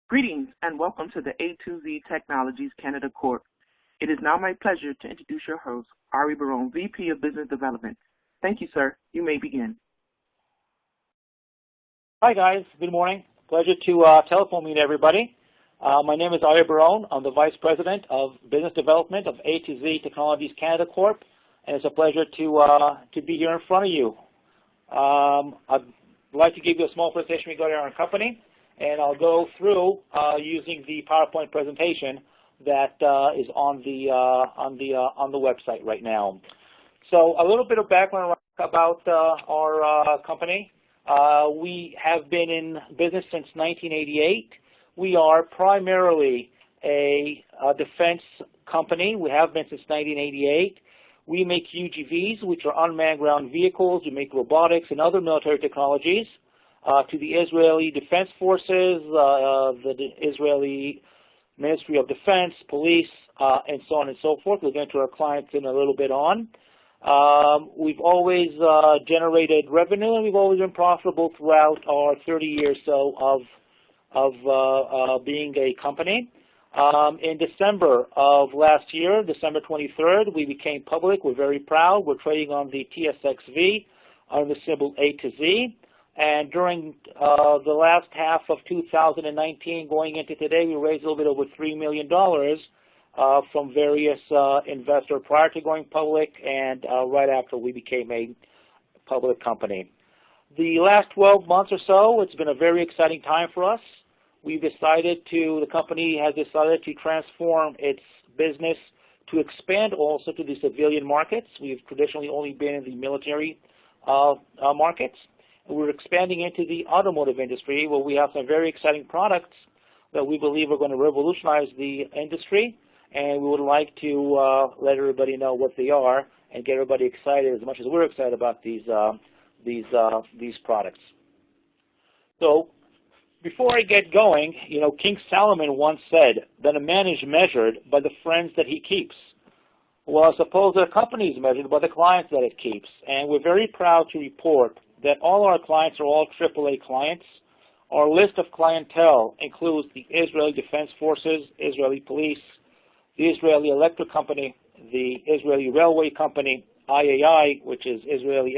Greetings and welcome to the A2Z Technologies Canada Corp. It is now my pleasure to introduce your host, Ari Barone, VP of Business Development. Thank you, sir. You may begin. Hi, guys. Good morning. Pleasure to telephone meet everybody. My name is Ari Barone. I'm the Vice President of Business Development of A2Z Technologies Canada Corp. And it's a pleasure to be here in front of you. I'd like to give you a small presentation regarding our company, and I'll go through using the PowerPoint presentation that is on the website right now. So a little bit of background about our company. We have been in business since 1988. We are primarily a defense company. We have been since 1988. We make UGVs, which are unmanned ground vehicles. We make robotics and other military technologies to the Israeli Defense Forces, the Israeli Ministry of Defense, police, and so on and so forth. We'll get into our clients in a little bit on. We've always generated revenue, and we've always been profitable throughout our 30 years or so of being a company. In December of last year, December 23rd, we became public. We're very proud. We're trading on the TSX-V under the symbol A2Z. And during the last half of 2019, going into today, we raised a little bit over $3 million from various investors prior to going public and right after we became a public company. The last 12 months or so, it's been a very exciting time for us. The company has decided to transform its business to expand also to the civilian markets. We've traditionally only been in the military markets. We're expanding into the automotive industry, where we have some very exciting products that we believe are going to revolutionize the industry, and we would like to let everybody know what they are and get everybody excited as much as we're excited about these products. So, before I get going, King Solomon once said that a man is measured by the friends that he keeps. Well, I suppose that a company is measured by the clients that it keeps. And we're very proud to report that all our clients are all AAA clients. Our list of clientele includes the Israeli Defense Forces, Israeli Police, the Israeli Electric Company, the Israeli Railway Company, IAI, which is Israeli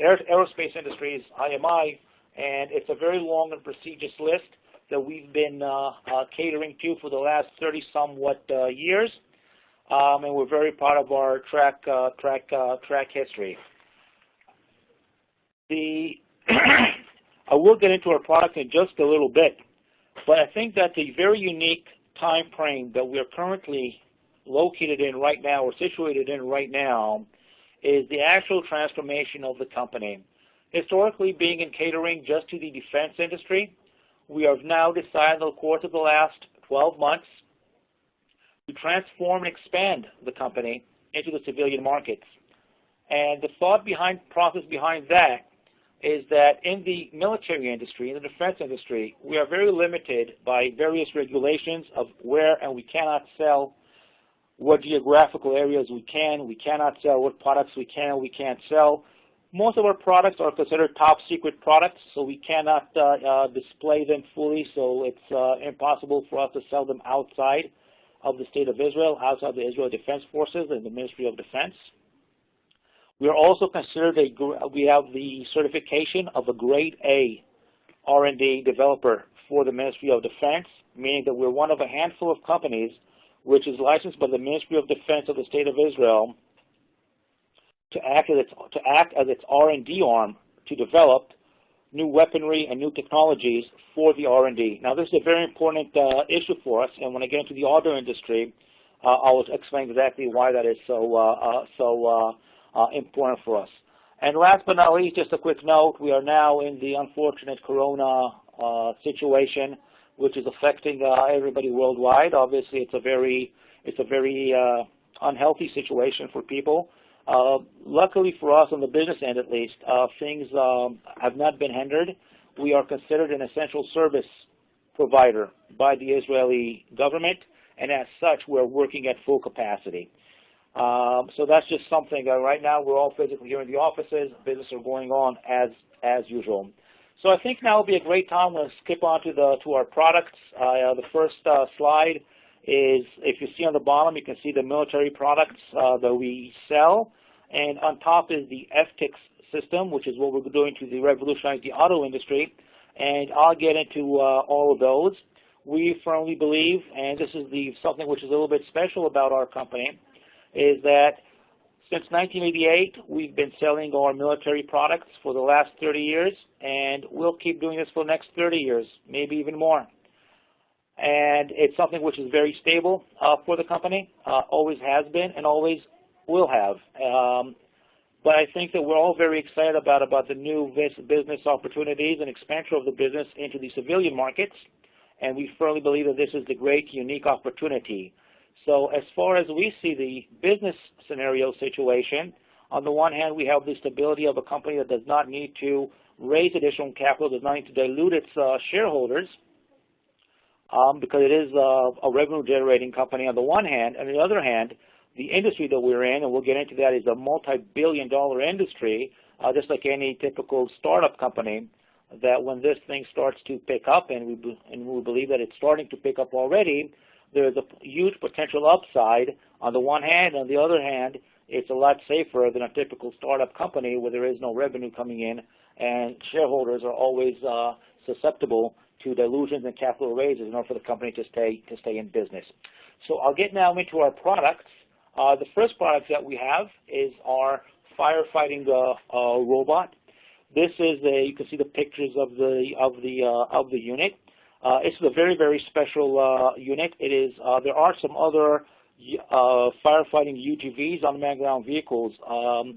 Aerospace Industries, IMI, and it's a very long and prestigious list that we've been catering to for the last 30-somewhat years, and we're very proud of our track history. I will get into our product in just a little bit, but I think that the very unique time frame that we are currently located in right now, or situated in right now, is the actual transformation of the company. Historically, being in catering just to the defense industry, we have now decided in the course of the last 12 months to transform and expand the company into the civilian markets. And the process behind that is that in the military industry, in the defense industry, we are very limited by various regulations of where and we cannot sell, what geographical areas we cannot sell, what products we can't sell. Most of our products are considered top secret products, so we cannot display them fully, so it's impossible for us to sell them outside of the state of Israel, outside the Israel Defense Forces and the Ministry of Defense. We are also considered we have the certification of a grade A R&D developer for the Ministry of Defense, meaning that we're one of a handful of companies which is licensed by the Ministry of Defense of the State of Israel to act as its R&D arm to develop new weaponry and new technologies for the R&D. Now, this is a very important issue for us, and when I get into the auto industry, I'll explain exactly why that is so important for us. And last but not least, just a quick note, we are now in the unfortunate corona situation, which is affecting everybody worldwide. Obviously, it's a very unhealthy situation for people. Luckily for us, on the business end at least, things have not been hindered. We are considered an essential service provider by the Israeli government, and as such, we're working at full capacity. So that's just something. Right now, we're all physically here in the offices. Business are going on as usual. So I think now would be a great time. We'll skip on to our products. The first slide is, if you see on the bottom, you can see the military products that we sell. And on top is the FTIX system, which is what we're doing to revolutionize the auto industry. And I'll get into all of those. We firmly believe, and this is something which is a little bit special about our company, is that since 1988, we've been selling our military products for the last 30 years, and we'll keep doing this for the next 30 years, maybe even more. And it's something which is very stable for the company, always has been and always will have. But I think that we're all very excited about the new business opportunities and expansion of the business into the civilian markets, and we firmly believe that this is the great, unique opportunity. So as far as we see the business scenario situation, on the one hand, we have the stability of a company that does not need to raise additional capital, does not need to dilute its shareholders, because it is a revenue-generating company on the one hand. And on the other hand, the industry that we're in, and we'll get into that, is a multi-billion-dollar industry, just like any typical startup company, that when this thing starts to pick up, and we believe that it's starting to pick up already, there's a huge potential upside on the one hand. On the other hand, it's a lot safer than a typical startup company where there is no revenue coming in, and shareholders are always susceptible to dilutions and capital raises in order for the company to stay in business. So I'll get now into our products. The first product that we have is our firefighting robot. This is you can see the pictures of the unit. It's a very, very special unit. It is. There are some other firefighting UGVs, unmanned ground vehicles,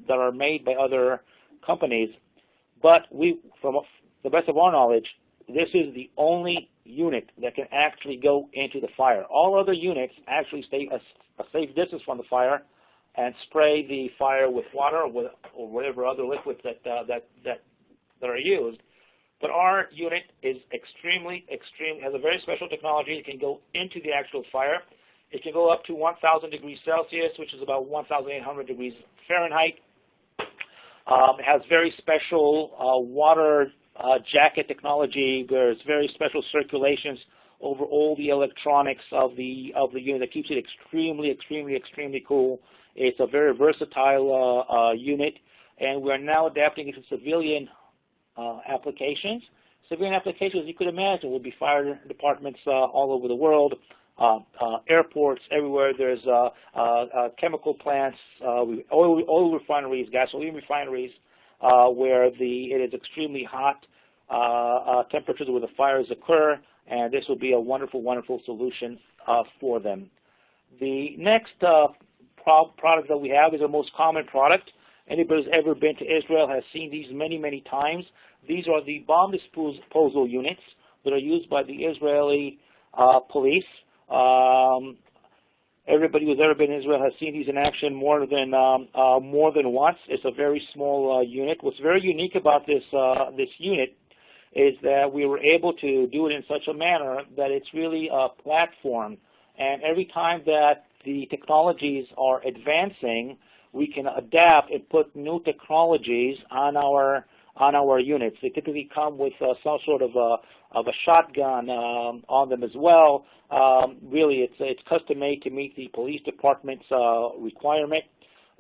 that are made by other companies, but from the best of our knowledge, this is the only unit that can actually go into the fire. All other units actually stay a safe distance from the fire and spray the fire with water or whatever other liquids that are used. But our unit is has a very special technology. It can go into the actual fire. It can go up to 1,000 degrees Celsius, which is about 1,800 degrees Fahrenheit. It has very special water jacket technology. There's very special circulations over all the electronics of the unit that keeps it extremely cool. It's a very versatile unit, and we're now adapting it to civilian applications. Civilian applications, you could imagine, will be fire departments all over the world, airports everywhere. There's chemical plants, oil refineries, gasoline refineries, where it is extremely hot temperatures where the fires occur, and this will be a wonderful solution for them. The next product that we have is our most common product. Anybody who's ever been to Israel has seen these many times. These are the bomb disposal units that are used by the Israeli police. Everybody who's ever been to Israel has seen these in action more than once. It's a very small unit. What's very unique about this unit is that we were able to do it in such a manner that it's really a platform. And every time that the technologies are advancing, we can adapt and put new technologies on our units. They typically come with some sort of a shotgun on them as well. Really, it's custom made to meet the police department's requirement.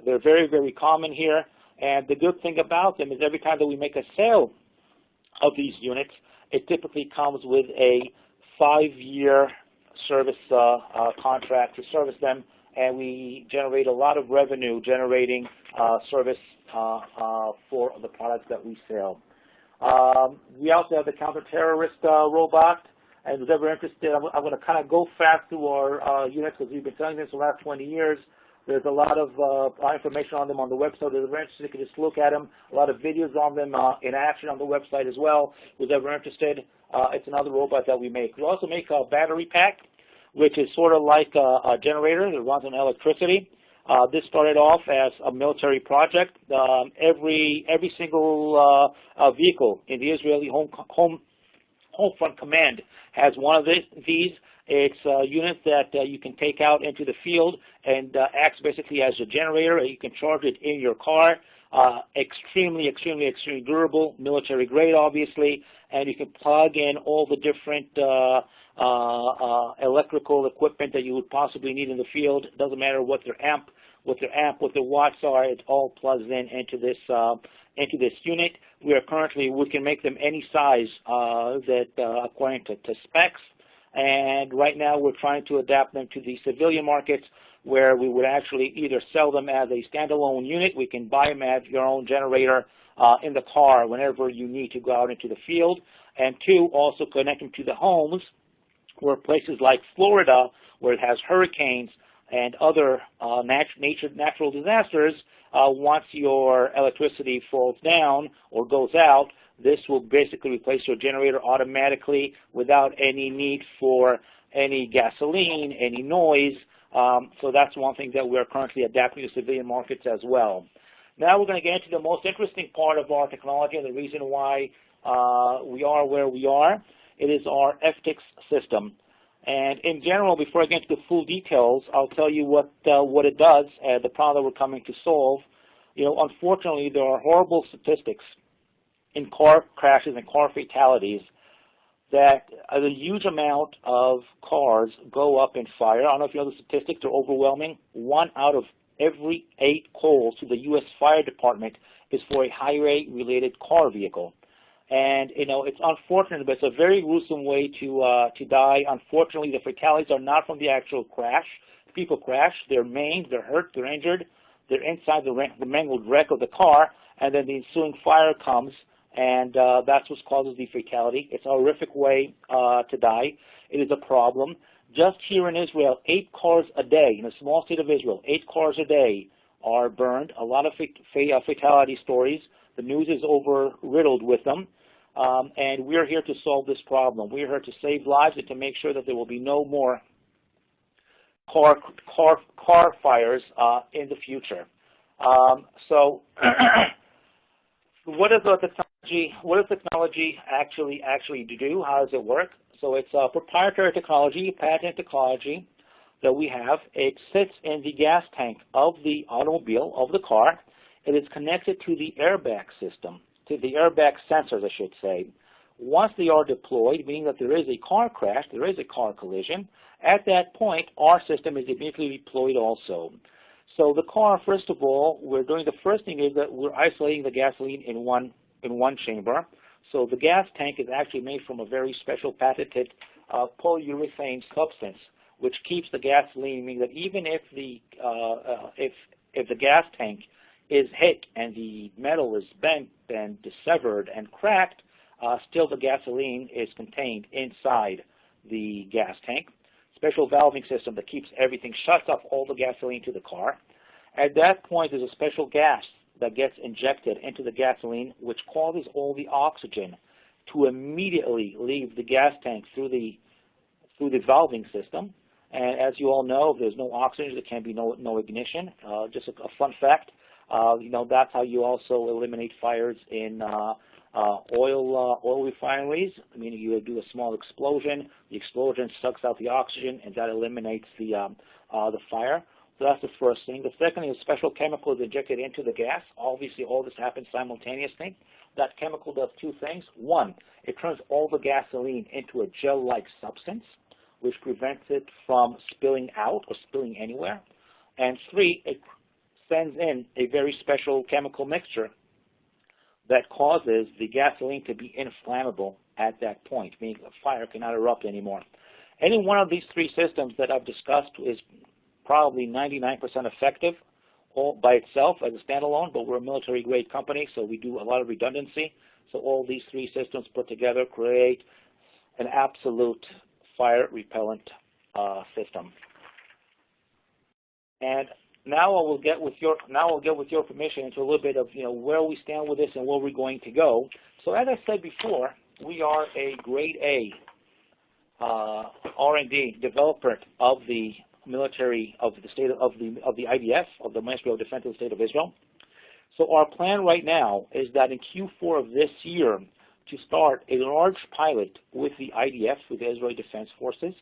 They're very common here. And the good thing about them is every time that we make a sale of these units, it typically comes with a 5-year service contract to service them, and we generate a lot of revenue generating service for the products that we sell. We also have the counter-terrorist robot, and who's ever interested, I'm going to kind of go fast through our units because we've been selling this for the last 20 years. There's a lot of information on them on the website. If you're interested, you can just look at them. A lot of videos on them in action on the website as well. Who's ever interested, it's another robot that we make. We also make a battery pack, which is sort of like a generator that runs on electricity. This started off as a military project. Every single vehicle in the Israeli home front command has one of these. It's a unit that you can take out into the field and acts basically as a generator. You can charge it in your car. extremely durable, military grade, obviously, and you can plug in all the different electrical equipment that you would possibly need in the field. It doesn't matter what their watts are. It all plugs in into this unit. We can make them any size according to specs. And right now we're trying to adapt them to the civilian markets, where we would actually either sell them as a standalone unit. We can buy them as your own generator in the car whenever you need to go out into the field. And two, also connect them to the homes, where places like Florida, where it has hurricanes and other natural disasters, once your electricity falls down or goes out, this will basically replace your generator automatically without any need for any gasoline, any noise. So that's one thing that we're currently adapting to civilian markets as well. Now we're going to get into the most interesting part of our technology and the reason why we are where we are. It is our FTIX system. And in general, before I get into the full details, I'll tell you what it does, the problem that we're coming to solve. Unfortunately, there are horrible statistics in car crashes and car fatalities that a huge amount of cars go up in fire. I don't know if you know the statistics are overwhelming. 1 out of every 8 calls to the U.S. Fire Department is for a highway-related car vehicle. And, it's unfortunate, but it's a very gruesome way to die. Unfortunately, the fatalities are not from the actual crash. People crash, they're maimed, they're hurt, they're injured, they're inside the mangled wreck of the car, and then the ensuing fire comes, and that's what causes the fatality. It's a horrific way to die. It is a problem. Just here in Israel, 8 cars a day, in a small state of Israel, 8 cars a day are burned. A lot of fatality stories. The news is riddled with them. And we're here to solve this problem. We're here to save lives and to make sure that there will be no more car fires in the future. So what does technology actually do? How does it work? So it's a proprietary technology, patent technology that we have. It sits in the gas tank of the automobile, of the car. It is connected to the airbag system, to the airbag sensors, I should say. Once they are deployed, meaning that there is a car crash, there is a car collision, at that point, our system is immediately deployed also. So the car, first of all, we're doing the first thing is that we're isolating the gasoline in one chamber. So the gas tank is actually made from a very special patented polyurethane substance, which keeps the gasoline, meaning that even if the gas tank is hit and the metal is bent and dissevered and cracked, still the gasoline is contained inside the gas tank. Special valving system that keeps everything, shuts off all the gasoline to the car. At that point, there's a special gas that gets injected into the gasoline, which causes all the oxygen to immediately leave the gas tank through the valving system. And as you all know, if there's no oxygen, there can be no ignition. Just a fun fact. That's how you also eliminate fires in oil refineries. Meaning you do a small explosion. The explosion sucks out the oxygen, and that eliminates the fire. So that's the first thing. The second is special chemicals injected into the gas. Obviously, all this happens simultaneously. That chemical does 2 things. 1, it turns all the gasoline into a gel-like substance, which prevents it from spilling out or spilling anywhere. And 3, it sends in a very special chemical mixture that causes the gasoline to be inflammable at that point, meaning the fire cannot erupt anymore. Any one of these 3 systems that I've discussed is probably 99% effective all by itself as a standalone, but we're a military-grade company, so we do a lot of redundancy. So all these 3 systems put together create an absolute fire-repellent system. And now I will get with your permission into a little bit of where we stand with this and where we're going to go. So as I said before, we are a Grade A R&D developer of the military of the state of the IDF, of the Ministry of Defense of the State of Israel. So our plan right now is that in Q4 of this year to start a large pilot with the IDF, with the Israeli Defense Forces,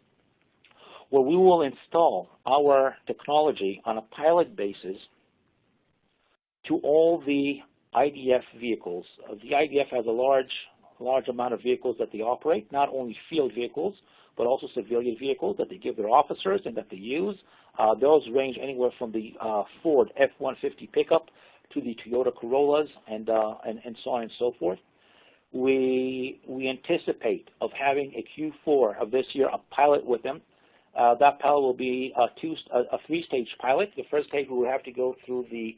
where we will install our technology on a pilot basis to all the IDF vehicles. The IDF has a large amount of vehicles that they operate, not only field vehicles, but also civilian vehicles that they give their officers and that they use. Those range anywhere from the Ford F-150 pickup to the Toyota Corollas and so on and so forth. We anticipate of having a Q4 of this year a pilot with them. That pilot will be a three-stage pilot. The first stage we will have to go through the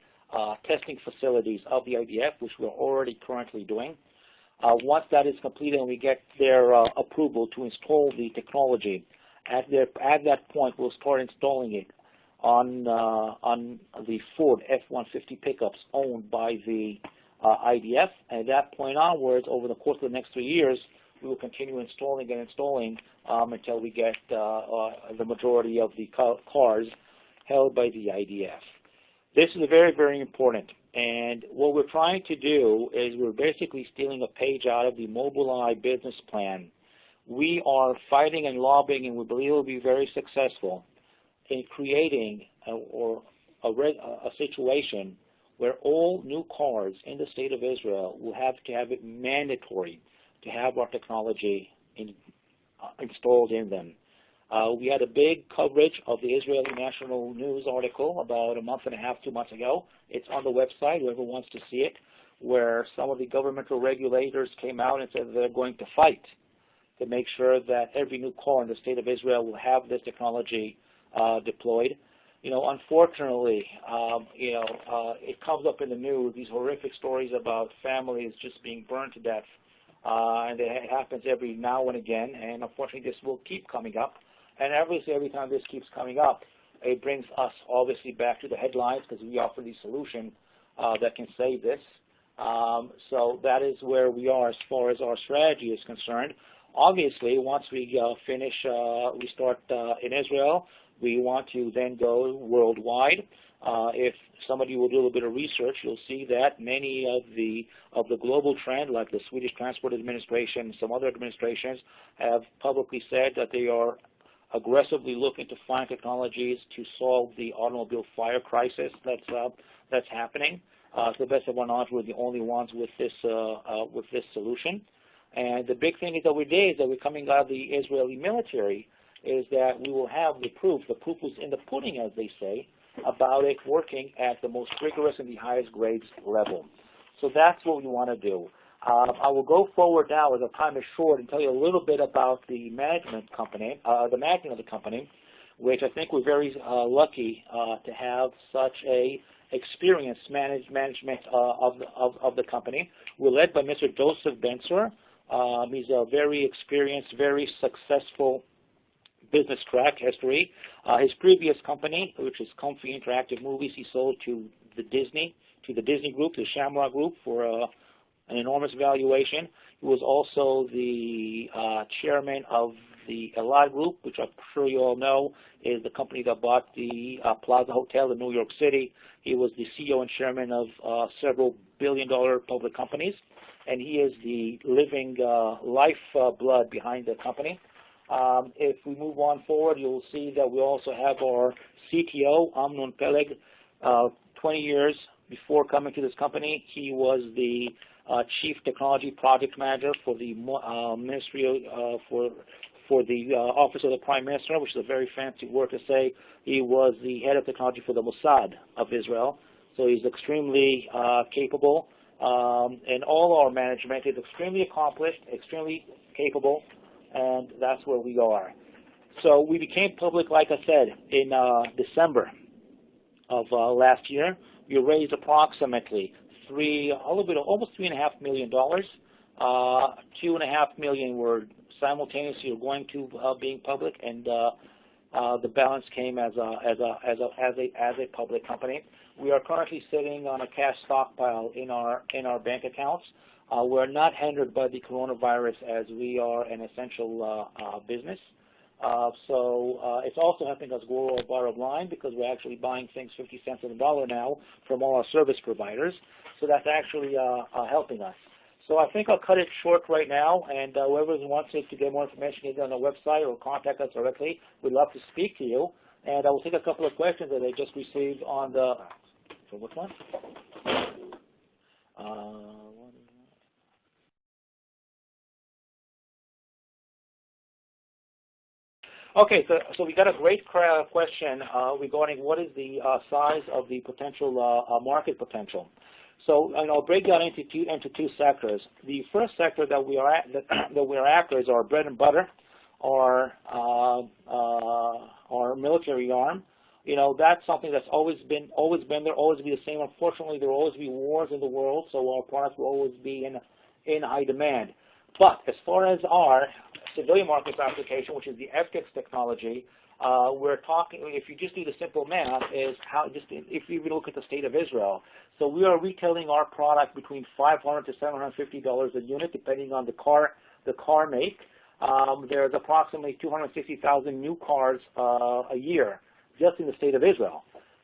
testing facilities of the IDF, which we're already currently doing. Once that is completed and we get their approval to install the technology, at that point we'll start installing it on the Ford F-150 pickups owned by the IDF. And at that point onwards, over the course of the next 3 years, we will continue installing until we get the majority of the cars held by the IDF. This is very, very important. And what we're trying to do is we're basically stealing a page out of the Mobileye business plan. We are fighting and lobbying, and we believe we'll be very successful in creating a situation where all new cars in the state of Israel will have to have it mandatory to have our technology installed in them. We had a big coverage of the Israeli National News article about a month and a half, 2 months ago. It's on the website, whoever wants to see it, where some of the governmental regulators came out and said they're going to fight to make sure that every new car in the state of Israel will have this technology deployed. Unfortunately, it comes up in the news, these horrific stories about families just being burned to death. And it happens every now and again, and unfortunately this will keep coming up. And obviously every time this keeps coming up, it brings us obviously back to the headlines because we offer the solution that can save this. So that is where we are as far as our strategy is concerned. Obviously, once we finish, we start in Israel, we want to then go worldwide. If somebody will do a little bit of research, you'll see that many of the global trend, like the Swedish Transport Administration and some other administrations, have publicly said that they are aggressively looking to find technologies to solve the automobile fire crisis that's happening. To the best of our knowledge, we're the only ones with this solution. And the big thing is that we're coming out of the Israeli military, is that we will have the proof. The proof is in the pudding, as they say, about it working at the most rigorous and the highest grades level. So that's what we want to do. I will go forward now, as our time is short, and tell you a little bit about the management of the company, which I think we're very lucky to have such a experienced management of the company. We're led by Mr. Joseph Benzer. He's a very experienced, very successful business track history. His previous company, which is Comfy Interactive Movies, he sold to the Disney Group, the Shamrock Group, for an enormous valuation. He was also the chairman of the Elad Group, which I'm sure you all know is the company that bought the Plaza Hotel in New York City. He was the CEO and chairman of several billion-dollar public companies, and he is the living lifeblood behind the company. If we move on forward, you'll see that we also have our CTO, Amnon Peleg. 20 years before coming to this company, he was the Chief Technology Project Manager for the Ministry for the Office of the Prime Minister, which is a very fancy word to say. He was the head of technology for the Mossad of Israel, so he's extremely capable. And all our management is extremely accomplished, extremely capable, and that's where we are. So we became public, like I said, in December of last year. We raised approximately almost $3.5 million. $2.5 million were simultaneously going to being public, and the balance came as a public company. We are currently sitting on a cash stockpile in our bank accounts. We're not hindered by the coronavirus, as we are an essential business. So it's also helping us grow our bottom line, because we're actually buying things 50 cents on the dollar now from all our service providers. So that's actually helping us. So I think I'll cut it short right now, and whoever wants to get more information, either on the website or contact us directly. We'd love to speak to you. And I will take a couple of questions that I just received on the, so which one? Okay, so we got a great question regarding what is the size of the potential market potential. So, and I'll break that into two sectors. The first sector that we are after is our bread and butter, our military arm. You know, that's something that's always been there, always be the same. Unfortunately, there will always be wars in the world, so our products will always be in high demand. But as far as our civilian market application, which is the FTX technology, we're talking, if you just do the simple math, is if you look at the state of Israel. So we are retailing our product between $500 to $750 a unit, depending on the car make. There's approximately 260,000 new cars a year just in the state of Israel.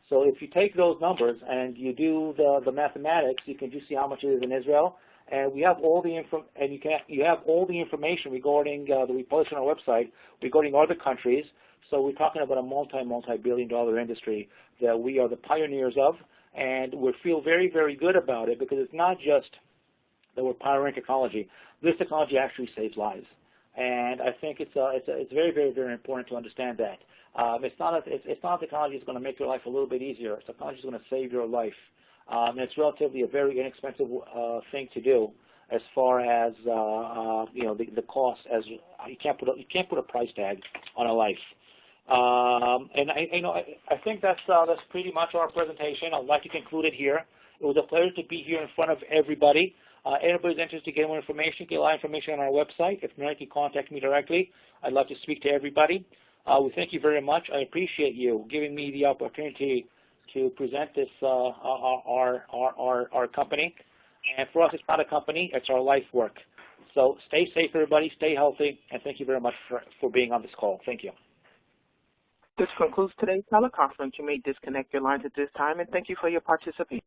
So if you take those numbers and you do the mathematics, you can just see how much it is in Israel. And we have all the you have all the information regarding that we publish on our website regarding other countries. So we're talking about a multi-billion-dollar industry that we are the pioneers of, and we feel very, very good about it because it's not just that we're pioneering technology. This technology actually saves lives, and I think it's very, very, very important to understand that. It's not a technology that's going to make your life a little bit easier. It's technology that's going to save your life. And it's relatively a very inexpensive thing to do, as far as the cost. As you can't put a price tag on a life. And I think that's pretty much our presentation. I'd like to conclude it here. It was a pleasure to be here in front of everybody. Anybody's interested to get more information, get a lot of information on our website. If not, you can contact me directly. I'd love to speak to everybody. We thank you very much. I appreciate you giving me the opportunity to present this our company. And for us, it's not a company, it's our life work. So stay safe, everybody, stay healthy, and thank you very much for being on this call. Thank you. This concludes today's teleconference. You may disconnect your lines at this time, and thank you for your participation.